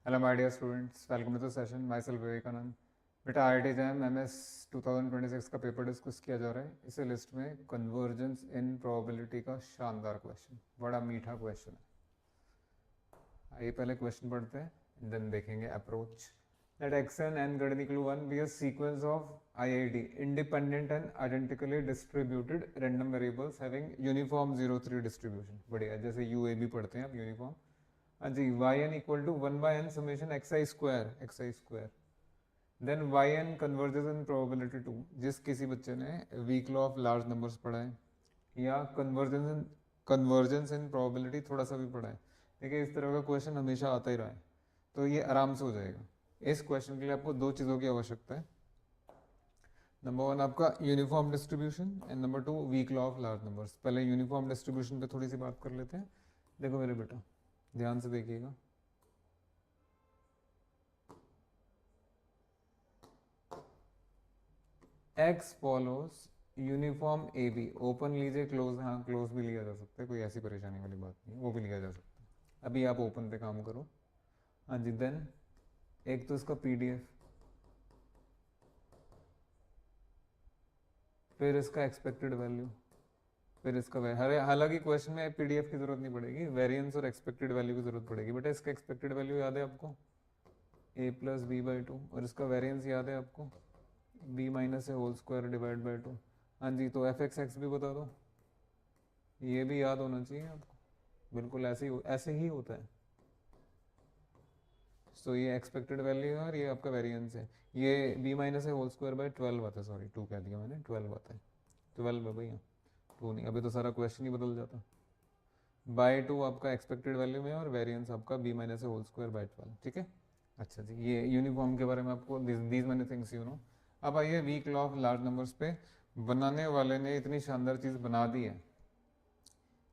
Hello, my dear students. Welcome to the session. Myself Vivekanand. बेटा IIT jam MS 2026 का paper discuss किया जा रहा है. इस लिस्ट में कन्वर्जेंस इन प्रोबेबिलिटी का शानदार क्वेश्चन, बड़ा मीठा क्वेश्चन है. आइए पहले क्वेश्चन पढ़ते हैं, देन देखेंगे approach. Let xn and greater than equal to 1 be a sequence of IID independent and identically distributed random variables having uniform 0-3 distribution. बढ़िया, जैसे UAB पढ़ते हैं आप यूनिफॉर्म. हाँ जी, Y N equal to 1/n summation X I square then Y N converges in probability 2. जिस किसी बच्चे ने weak law of large numbers पढ़ा है या कन्वर्जेंस इन प्रोबेबिलिटी थोड़ा सा भी पढ़ा है, देखिए इस तरह का क्वेश्चन हमेशा आता ही रहा है, तो ये आराम से हो जाएगा. इस क्वेश्चन के लिए आपको दो चीज़ों की आवश्यकता है. नंबर वन आपका uniform distribution and number two weak law of large numbers. पहले यूनिफॉर्म डिस्ट्रीब्यूशन पे थोड़ी सी बात कर लेते हैं. देखो मेरे बेटा, ध्यान से देखिएगा. X follows uniform A B. Open लीजिए, क्लोज, हाँ क्लोज भी लिया जा सकता है, कोई ऐसी परेशानी वाली बात नहीं, वो भी लिया जा सकता है. अभी आप ओपन पे काम करो. हाँ जी, देन एक तो इसका पीडीएफ, फिर इसका एक्सपेक्टेड वैल्यू, फिर इसका हालांकि क्वेश्चन में पीडीएफ की जरूरत नहीं पड़ेगी, वेरिएंस और एक्सपेक्टेड वैल्यू की जरूरत पड़ेगी. बेटा इसका एक्सपेक्टेड वैल्यू याद है आपको, a+b/2, और इसका वेरिएंस याद है आपको, b minus whole square divide by 2. हाँ जी, तो एफ एक्स भी बता दो, ये भी याद होना चाहिए आपको. बिल्कुल ऐसे ही होता है. तो ये एक्सपेक्टेड वैल्यू है और ये आपका वेरिएंस है. ये b minus whole square by 12 आता है, सॉरी 2 कह दिया मैंने, 12 आता है. 12 है भैया, 2 नहीं. अभी तो सारा क्वेश्चन ही बदल जाता. बाई 2 आपका एक्सपेक्टेड वैल्यू में और वेरिएंस आपका b minus whole square by 12. ठीक है. अच्छा जी, ये यूनिफॉर्म के बारे में आपको these many things you know. अब आइए weak law of large numbers पे. बनाने वाले ने इतनी शानदार चीज़ बना दी है,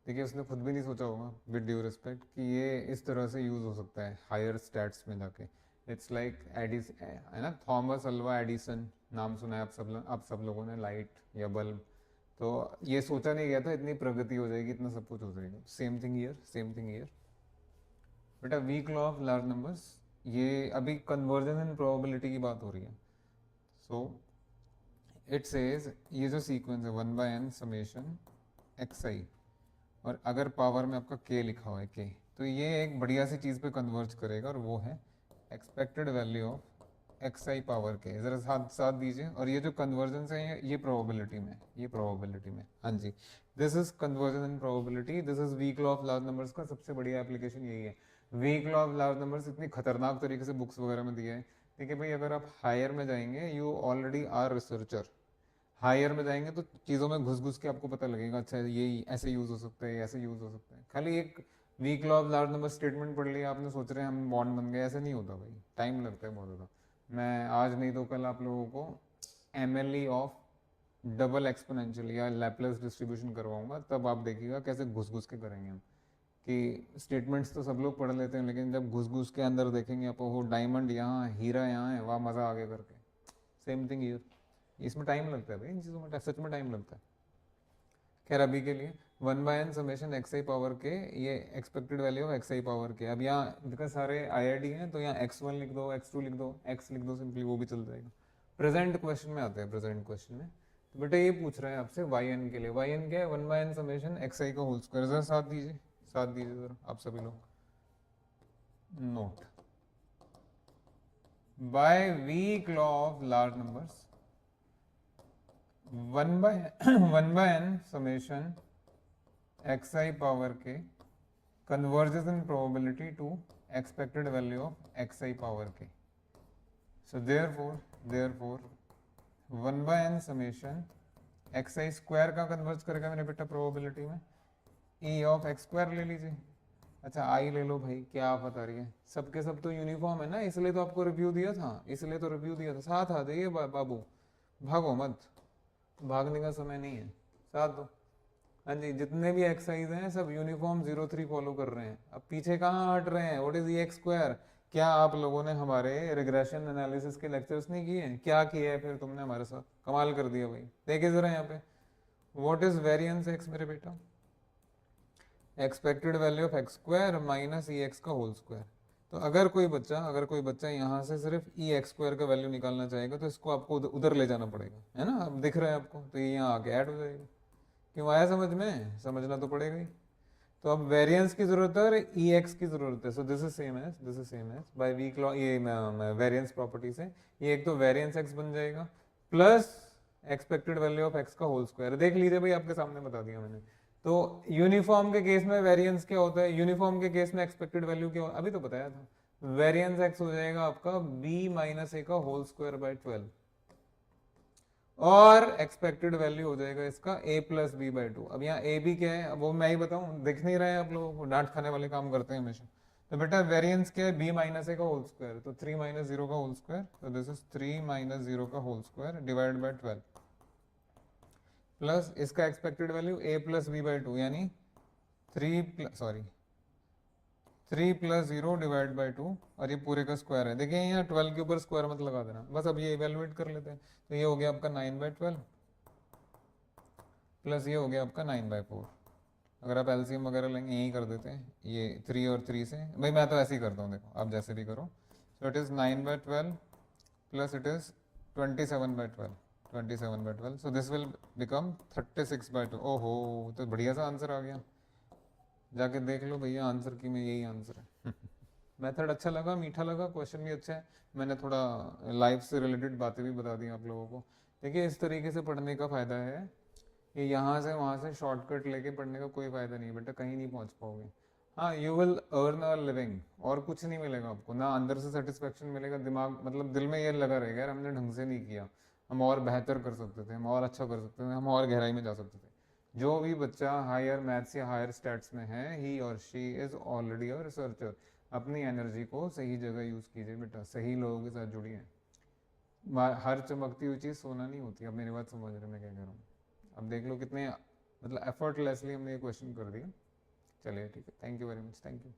देखिए उसने खुद भी नहीं सोचा होगा, विद ड्यू रिस्पेक्ट, कि ये इस तरह से यूज़ हो सकता है हायर स्टैट्स में जाके. इट्स लाइक एडिस है ना, थॉमस अल्वा एडिसन, नाम सुना है आप सब लोगों ने, लाइट या बल्ब. तो ये सोचा नहीं गया था इतनी प्रगति हो जाएगी, इतना सब कुछ हो जाएगा. Same thing here, same thing here. बेटा weak law of large numbers, ये अभी कन्वर्जन एंड प्रोबेबिलिटी की बात हो रही है. सो इट सेज ये जो सीक्वेंस है 1/n समेशन एक्स आई, और अगर पावर में आपका k लिखा हुआ है k, तो ये एक बढ़िया सी चीज़ पे कन्वर्ज करेगा, और वो है expected value of x I power k. ज़रा साथ साथ दीजिए. और ये जो कन्वर्जेंस है ये प्रोबेबिलिटी में, ये प्रोबेबिलिटी में. हाँ जी, this is conversion in probability. This is weak law of large numbers का सबसे बढ़िया एप्लीकेशन यही है. Weak law of large numbers इतनी खतरनाक तरीके से बुक्स वगैरह में दिया है. देखिए भाई, अगर आप हायर में जाएंगे, you already are researcher, higher में जाएंगे तो चीज़ों में घुस घुस के आपको पता लगेगा, अच्छा ये ऐसे यूज़ हो सकता है, ऐसे यूज़ हो सकता है. खाली एक weak law of large number statement पढ़ लिया आपने, सोच रहे हैं हम बॉन्ड बन गए, ऐसे नहीं होता भाई, टाइम लगता है बहुत ज़्यादा. मैं आज नहीं तो कल आप लोगों को एमएलई ऑफ डबल एक्सपोनेंशियल या लैपलेस डिस्ट्रीब्यूशन करवाऊंगा, तब आप देखिएगा कैसे घुस घुस के करेंगे हम. कि स्टेटमेंट्स तो सब लोग पढ़ लेते हैं, लेकिन जब घुस घुस के अंदर देखेंगे आप, वो डायमंड यहाँ, हीरा यहाँ है, वहाँ मज़ा आगे करके. Same thing year. इसमें टाइम लगता है भाई, इन चीज़ों में सच में टाइम लगता है. खैर अभी के लिए 1/n समेशन एक्स आई पावर के, ये expected value of x I power के. अब यहाँ बिकॉज सारे आई हैं, तो यहाँ x1 लिख दो, x2 लिख दो, x लिख दो सिंपली, वो भी चल जाएगा. प्रेजेंट क्वेश्चन में आते हैं. प्रेजेंट क्वेश्चन में तो बेटा ये पूछ रहा है आपसे yn के लिए. yn क्या है, 1/n समेशन एक्स आई का होल स्क्वायर. जरा साथ दीजिए, साथ दीजिए जरा आप सभी लोग. Note, by weak law of large numbers 1/n summation xi power k converges in probability to expected value of xi power k. So therefore 1/n summation xi square का कन्वर्ज करेगा मेरे बेटा प्रोबेबिलिटी में. e ऑफ एक्स स्क्वायर ले लीजिए. अच्छा आई ले लो भाई, क्या आप बता रही है, सबके सब तो यूनिफॉर्म है ना, इसलिए तो आपको रिव्यू दिया था, इसलिए तो रिव्यू दिया था. साथ आ जाइए बाबू, भागो मत, भागने का समय नहीं है, साथ दो. हाँ जी, जितने भी एक्सरसाइज हैं सब यूनिफॉर्म 0-3 फॉलो कर रहे हैं. अब पीछे कहाँ हट रहे हैं, व्हाट इज एक्स स्क्वायर. क्या आप लोगों ने हमारे रिग्रेशन एनालिसिस के लेक्चर्स नहीं किए हैं, क्या किया है फिर तुमने हमारे साथ, कमाल कर दिया भाई. देखिए जरा यहाँ पे, व्हाट इज वेरिएंस एक्स मेरे बेटा, expected value of x square minus E x का होल स्क्वायर. तो अगर कोई बच्चा यहाँ से सिर्फ ई एक्स स्क्वायर का वैल्यू निकालना चाहेगा तो इसको आपको उधर ले जाना पड़ेगा, है ना, अब दिख रहा है आपको, तो ये यहाँ आके ऐड हो जाएगा। क्यों आया समझ में? समझना तो पड़ेगा ही। तो अब वेरिएंस की जरूरत है और ई एक्स की जरूरत है, so this is same as by weak law, ये वेरिएंस प्रॉपर्टी से ये एक तो वेरिएंस एक्स बन जाएगा plus expected value of X का होल स्क्वायर। देख लीजिए भाई, आपके सामने बता दिया मैंने। तो यूनिफॉर्म के केस में वेरिएंस क्या होता है, यूनिफॉर्म के केस में एक्सपेक्टेड वैल्यू क्या अभी तो बताया था, वेरिएंस एक्स हो जाएगा आपका b माइनस ए का होल स्क्वायर बाय 12 और एक्सपेक्टेड वैल्यू हो जाएगा इसका a प्लस बी बाई 2। अब यहाँ a b क्या है, अब वो मैं ही बताऊं, दिख नहीं रहा है आप लोगों को, डांट खाने वाले काम करते हैं हमेशा। तो बेटा वेरिएंस क्या है, b माइनस ए का होल स्क्वायर, तो 3 माइनस 0 का होल स्क्वायर, तो दिस इज 3 माइनस 0 का whole square divide by 12 plus इसका expected value a plus B by 2 यानी 3 प्लस 0 डिवाइड बाई 2 और ये पूरे का स्क्वायर है। देखिए यहाँ 12 के ऊपर स्क्वायर मत लगा देना, बस अब ये इवेलुएट कर लेते हैं। तो ये हो गया आपका 9/12 प्लस ये हो गया आपका 9/4। अगर आप एलसीएम वगैरह लेंगे यही कर देते हैं, ये 3 और 3 से, भाई मैं तो ऐसे ही करता हूँ, देखो आप जैसे भी करो। So it is 9/12 plus it is 27/12, so this will become 36/2। ओहो, तो बढ़िया सा आंसर आ गया, जाके देख लो भैया आंसर की में यही आंसर है। मेथड अच्छा लगा, मीठा लगा, क्वेश्चन भी अच्छा है, मैंने थोड़ा लाइफ से रिलेटेड बातें भी बता दी आप लोगों को। देखिए इस तरीके से पढ़ने का फ़ायदा है कि यहाँ से वहाँ से शॉर्टकट लेके पढ़ने का कोई फ़ायदा नहीं है बेटा, कहीं नहीं पहुँच पाओगे। हाँ, you will earn a living, और कुछ नहीं मिलेगा आपको, ना अंदर से सेटिस्फेक्शन मिलेगा, दिमाग मतलब दिल में ये लगा रहेगा यार हमने ढंग से नहीं किया, हम और बेहतर कर सकते थे, हम और अच्छा कर सकते थे, हम और गहराई में जा सकते थे। जो भी बच्चा हायर मैथ्स या हायर स्टैट्स में है, ही और she is already a researcher. अपनी एनर्जी को सही जगह यूज़ कीजिए बेटा, सही लोगों के साथ जुड़िए। हर चमकती हुई चीज़ सोना नहीं होती। अब मेरी बात समझ रहे मैं क्या कह रहा हूँ? अब देख लो कितने मतलब एफर्टलेसली हमने ये क्वेश्चन कर दिया। चलिए ठीक है, thank you very much, thank you.